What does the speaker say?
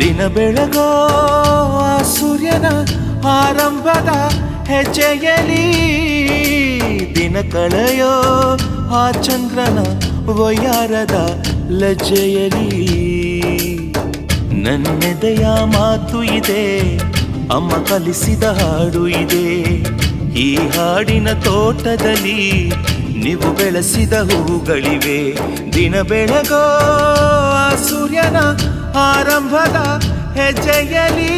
ದಿನ ಬೆಳಗೋ ಆ ಸೂರ್ಯನ ಆರಂಭದ ಹೆಜ್ಜೆಯಲಿ, ದಿನ ಕಳೆಯೋ ಆ ಚಂದ್ರನ ವಯ್ಯಾರದ ಲಜ್ಜೆಯಲಿ. ನನ್ನೆದೆಯ ಮಾತು ಇದೆ, ಅಮ್ಮ ಕಲಿಸಿದ ಹಾಡು ಇದೆ. ಈ ಹಾಡಿನ ತೋಟದಲ್ಲಿ ನೀವು ಬೆಳೆಸಿದ ಹೂಗಳಿವೆ. ದಿನ ಬೆಳಗೋ ಆ ಸೂರ್ಯನ ಆರಂಭದ ಹೆಜ್ಜೆಯಲಿ.